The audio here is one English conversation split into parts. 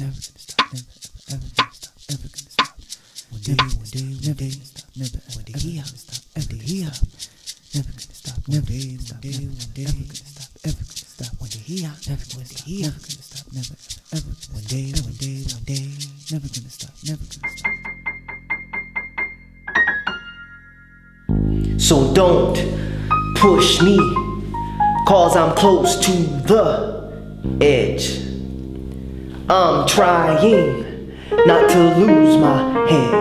never gonna stop, never ever gonna stop, ever gonna stop. One day, never gonna stop, never ever gonna stop, ever gonna stop. Never gonna stop, never gonna stop, ever gonna stop, ever gonna stop. One day, never gonna stop, never gonna stop, never ever. One day, never gonna stop, never gonna stop. So don't push me, cause I'm close to the edge. I'm trying not to lose my head.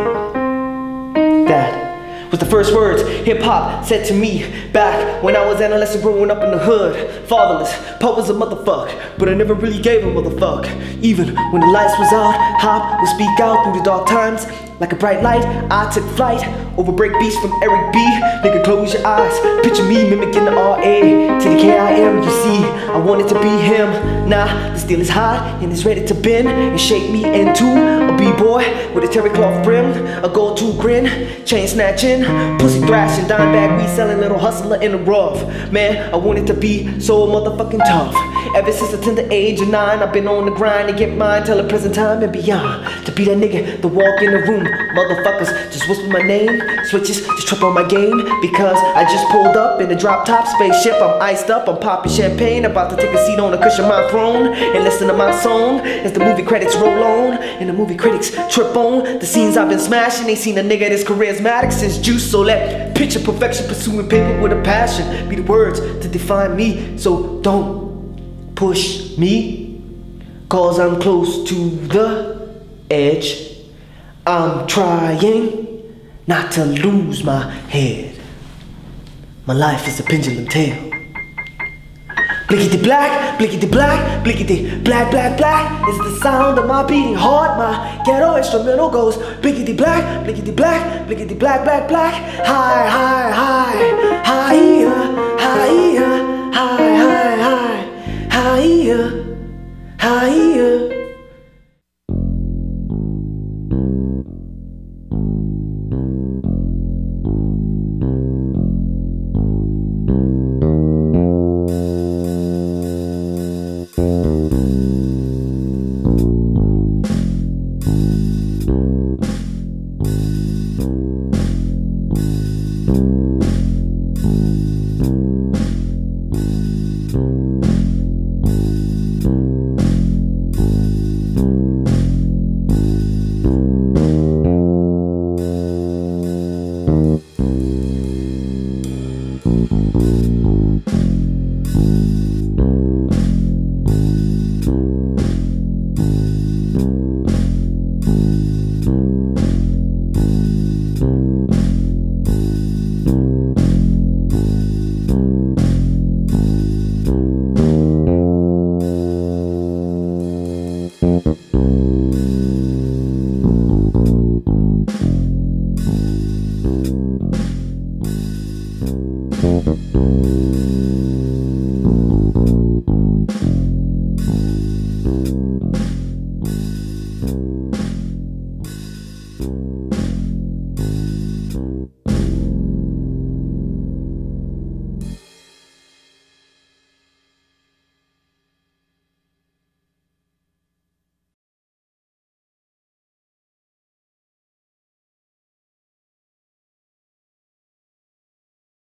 That was the first words hip-hop said to me back when I was adolescent growing up in the hood. Fatherless, Pop was a motherfucker, but I never really gave a motherfucker. Even when the lights was out, Hop would speak out through the dark times. Like a bright light, I took flight over break beats from Eric B. Nigga, close your eyes, picture me mimicking the R.A. to the K.I.M. You see, I wanted to be him. Nah, the steel is hot and it's ready to bend and shape me into a B-boy with a terry cloth brim, a gold-tooth grin, chain snatching, pussy thrashing, dime bag reselling, little hustler in the rough. Man, I wanted to be so motherfucking tough. Ever since the tender age of 9, I've been on the grind to get mine till the present time and beyond. To be that nigga, the walk in the room, motherfuckers just whisper my name, switches just trip on my game because I just pulled up in a drop top spaceship. I'm iced up, I'm popping champagne, about to take a seat on the cushion of my throne and listen to my song as the movie credits roll on and the movie critics trip on the scenes I've been smashing. Ain't seen a nigga this charismatic since Juice, so let picture perfection, pursuing paper with a passion be the words to define me. So don't push me, cause I'm close to the edge. I'm trying not to lose my head. My life is a pendulum tale. Blickety black, blickety black, blickety black, black, black is the sound of my beating heart. My ghetto instrumental goes blickety black, blickety black, blickety black, black, black. High, high, high, higher, higher, high, high, high, higher, higher.